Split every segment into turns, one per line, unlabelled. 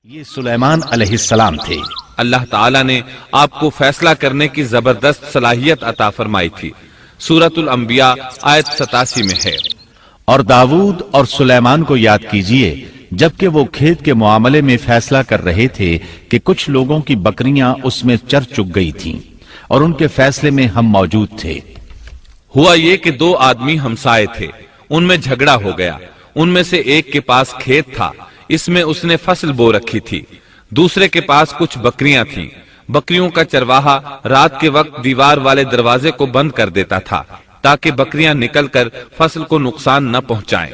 یہ سلیمان علیہ السلام تھے۔
اللہ تعالیٰ نے آپ کو فیصلہ کرنے کی زبردست صلاحیت عطا فرمائی تھی۔ سورۃ الانبیاء آیت 87 میں ہے۔
اور داؤد اور سلیمان کو یاد کیجئے جبکہ وہ کھیت کے معاملے میں فیصلہ کر رہے تھے کہ کچھ لوگوں کی بکریاں اس میں چر چک گئی تھیں اور ان کے فیصلے میں ہم موجود تھے۔
ہوا یہ کہ دو آدمی ہمسائے تھے، ان میں جھگڑا ہو گیا۔ ان میں سے ایک کے پاس کھیت تھا، اس میں اس نے فصل بو رکھی تھی۔ دوسرے کے پاس کچھ بکریاں تھیں۔ بکریوں کا چرواہا رات کے وقت دیوار والے دروازے کو بند کر دیتا تھا تاکہ بکریاں نکل کر فصل کو نقصان نہ پہنچائیں۔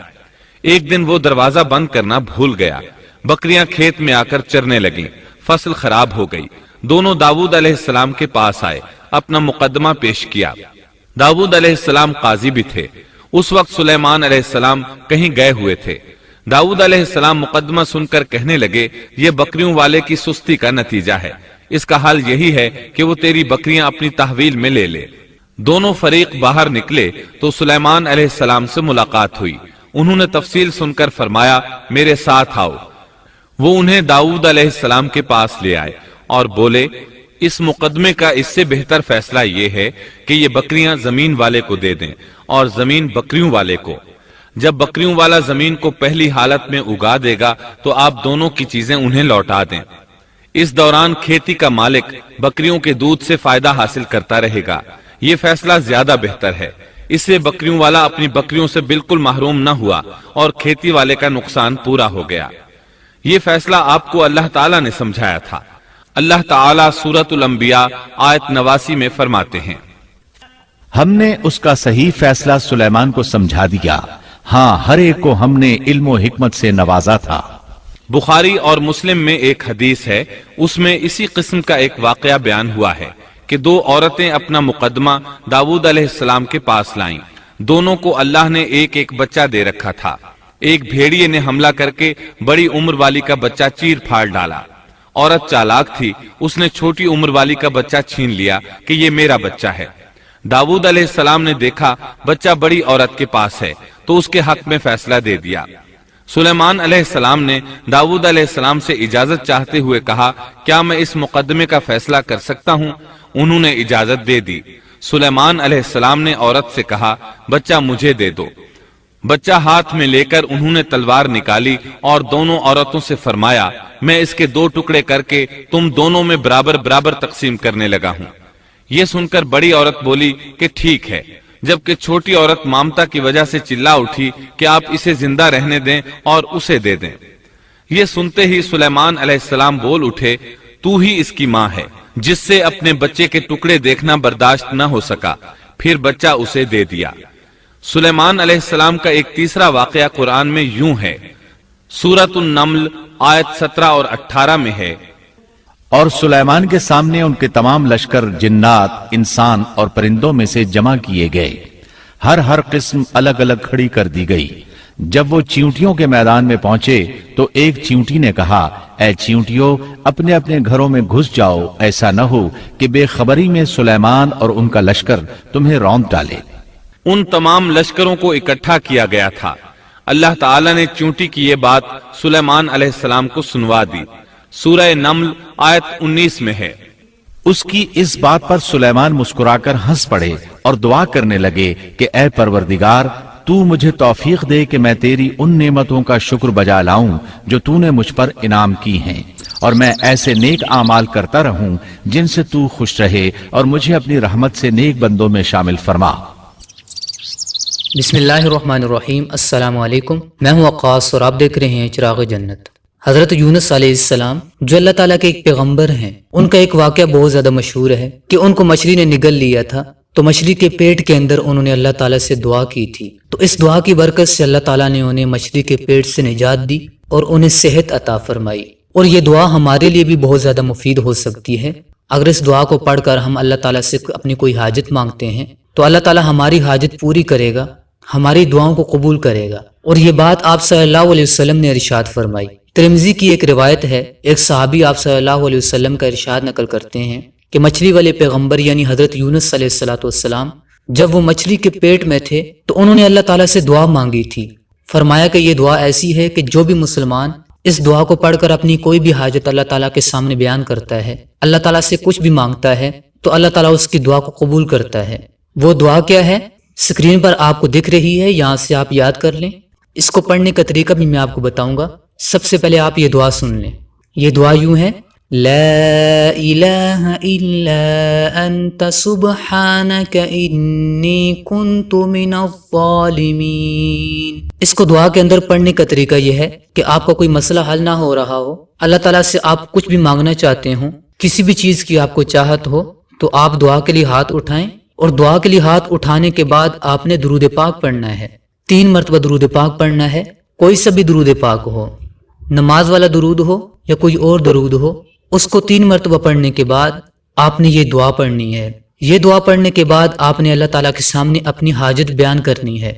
ایک دن وہ دروازہ بند کرنا بھول گیا۔ بکریاں کھیت میں آ کر چرنے لگیں، فصل خراب ہو گئی۔ دونوں داؤد علیہ السلام کے پاس آئے، اپنا مقدمہ پیش کیا۔ داؤد علیہ السلام قاضی بھی تھے۔ اس وقت سلیمان علیہ السلام کہیں گئے ہوئے تھے۔ داؤد علیہ السلام مقدمہ سن کر کہنے لگے، یہ بکریوں والے کی سستی کا نتیجہ ہے، اس کا حل یہی ہے کہ وہ تیری بکریاں اپنی تحویل میں لے لے۔ دونوں فریق باہر نکلے تو سلیمان علیہ السلام سے ملاقات ہوئی۔ انہوں نے تفصیل سن کر فرمایا، میرے ساتھ آؤ۔ وہ انہیں داؤد علیہ السلام کے پاس لے آئے اور بولے، اس مقدمے کا اس سے بہتر فیصلہ یہ ہے کہ یہ بکریاں زمین والے کو دے دیں اور زمین بکریوں والے کو۔ جب بکریوں والا زمین کو پہلی حالت میں اگا دے گا تو آپ دونوں کی چیزیں انہیں لوٹا دیں۔ اس دوران کھیتی کا مالک بکریوں کے دودھ سے فائدہ حاصل کرتا رہے گا۔ یہ فیصلہ زیادہ بہتر ہے۔ اس سے بکریوں والا اپنی بکریوں سے بالکل محروم نہ ہوا اور کھیتی والے کا نقصان پورا ہو گیا۔ یہ فیصلہ آپ کو اللہ تعالیٰ نے سمجھایا تھا۔ اللہ تعالیٰ سورۃ الانبیاء آیت 89 میں فرماتے ہیں،
ہم نے اس کا صحیح فیصلہ سلیمان کو سمجھا دیا، ہاں ہر ایک کو ہم نے علم و حکمت سے نوازا تھا۔
بخاری اور مسلم میں ایک حدیث ہے، اس میں اسی قسم کا ایک واقعہ بیان ہوا ہے کہ دو عورتیں اپنا مقدمہ داؤد علیہ السلام کے پاس لائیں۔ دونوں کو اللہ نے ایک ایک بچہ دے رکھا تھا۔ ایک بھیڑیے نے حملہ کر کے بڑی عمر والی کا بچہ چیر پھاڑ ڈالا۔ عورت چالاک تھی، اس نے چھوٹی عمر والی کا بچہ چھین لیا کہ یہ میرا بچہ ہے۔ داؤد علیہ السلام نے دیکھا بچہ بڑی عورت کے پاس ہے تو اس کے حق میں فیصلہ دے دیا۔ سلیمان علیہ السلام نے داؤد علیہ السلام سے اجازت چاہتے ہوئے کہا، کیا میں اس مقدمے کا فیصلہ کر سکتا ہوں؟ انہوں نے اجازت دے دی۔ سلیمان علیہ السلام نے عورت سے کہا، بچہ مجھے دے دو۔ بچہ ہاتھ میں لے کر انہوں نے تلوار نکالی اور دونوں عورتوں سے فرمایا، میں اس کے 2 ٹکڑے کر کے تم دونوں میں برابر برابر تقسیم کرنے لگا ہوں۔ یہ سن کر بڑی عورت بولی کہ ٹھیک ہے، جبکہ چھوٹی عورت مامتا کی وجہ سے چلا اٹھی کہ آپ اسے زندہ رہنے دیں اور اسے دے دیں۔ یہ سنتے ہی سلیمان علیہ السلام بول اٹھے، تو ہی اس کی ماں ہے، جس سے اپنے بچے کے ٹکڑے دیکھنا برداشت نہ ہو سکا، پھر بچہ اسے دے دیا۔ سلیمان علیہ السلام کا ایک تیسرا واقعہ قرآن میں یوں ہے، سورۃ النمل آیت 17 اور 18 میں ہے،
اور سلیمان کے سامنے ان کے تمام لشکر جنات، انسان اور پرندوں میں سے جمع کیے گئے، ہر قسم الگ الگ کھڑی کر دی گئی۔ جب وہ چیونٹیوں کے میدان میں پہنچے تو ایک چیونٹی نے کہا، اے چیونٹیوں، اپنے اپنے گھروں میں گھس جاؤ، ایسا نہ ہو کہ بے خبری میں سلیمان اور ان کا لشکر تمہیں روند ڈالے۔
ان تمام لشکروں کو اکٹھا کیا گیا تھا۔ اللہ تعالیٰ نے چیونٹی کی یہ بات سلیمان علیہ السلام کو سنوا دی۔ سورہ نمل آیت 19 میں ہے،
اس کی اس بات پر سلیمان مسکرا کر ہنس پڑے اور دعا کرنے لگے کہ اے پروردگار، تو مجھے توفیق دے کہ میں تیری ان نعمتوں کا شکر بجا لاؤں جو تو نے مجھ پر انعام کی ہیں، اور میں ایسے نیک اعمال کرتا رہوں جن سے تو خوش رہے، اور مجھے اپنی رحمت سے نیک بندوں میں شامل فرما۔
بسم اللہ الرحمن الرحیم۔ السلام علیکم، میں ہوں وقاص اور آپ دیکھ رہے ہیں چراغ جنت۔ حضرت یونس علیہ السلام جو اللہ تعالیٰ کے ایک پیغمبر ہیں، ان کا ایک واقعہ بہت زیادہ مشہور ہے کہ ان کو مچھلی نے نگل لیا تھا، تو مچھلی کے پیٹ کے اندر انہوں نے اللہ تعالیٰ سے دعا کی تھی، تو اس دعا کی برکت سے اللہ تعالیٰ نے انہیں مچھلی کے پیٹ سے نجات دی اور انہیں صحت عطا فرمائی۔ اور یہ دعا ہمارے لیے بھی بہت زیادہ مفید ہو سکتی ہے۔ اگر اس دعا کو پڑھ کر ہم اللہ تعالیٰ سے اپنی کوئی حاجت مانگتے ہیں تو اللہ تعالیٰ ہماری حاجت پوری کرے گا، ہماری دعاؤں کو قبول کرے گا۔ اور یہ بات آپ صلی اللہ علیہ وسلم نے ارشاد فرمائی۔ ترمذی کی ایک روایت ہے، ایک صحابی آپ صلی اللہ علیہ وسلم کا ارشاد نقل کرتے ہیں کہ مچھلی والے پیغمبر یعنی حضرت یونس علیہ السلام جب وہ مچھلی کے پیٹ میں تھے تو انہوں نے اللہ تعالیٰ سے دعا مانگی تھی۔ فرمایا کہ یہ دعا ایسی ہے کہ جو بھی مسلمان اس دعا کو پڑھ کر اپنی کوئی بھی حاجت اللہ تعالیٰ کے سامنے بیان کرتا ہے، اللہ تعالیٰ سے کچھ بھی مانگتا ہے تو اللہ تعالیٰ اس کی دعا کو قبول کرتا ہے۔ وہ دعا کیا ہے؟ اسکرین پر آپ کو دکھ رہی ہے، یہاں سے آپ یاد کر لیں۔ اس کو پڑھنے کا طریقہ بھی میں آپ کو بتاؤں گا۔ سب سے پہلے آپ یہ دعا سن لیں۔ یہ دعا یوں ہے، لا الہ الا انت سبحانک انی کنت من الظالمین۔ اس کو دعا کے اندر پڑھنے کا طریقہ یہ ہے کہ آپ کا کوئی مسئلہ حل نہ ہو رہا ہو، اللہ تعالیٰ سے آپ کچھ بھی مانگنا چاہتے ہوں، کسی بھی چیز کی آپ کو چاہت ہو، تو آپ دعا کے لیے ہاتھ اٹھائیں، اور دعا کے لیے ہاتھ اٹھانے کے بعد آپ نے درود پاک پڑھنا ہے۔ 3 مرتبہ درود پاک پڑھنا ہے، کوئی سا بھی درود پاک ہو، نماز والا درود ہو یا کوئی اور درود ہو، اس کو 3 مرتبہ پڑھنے کے بعد آپ نے یہ دعا پڑھنی ہے۔ یہ دعا پڑھنے کے بعد آپ نے اللہ تعالیٰ کے سامنے اپنی حاجت بیان کرنی ہے۔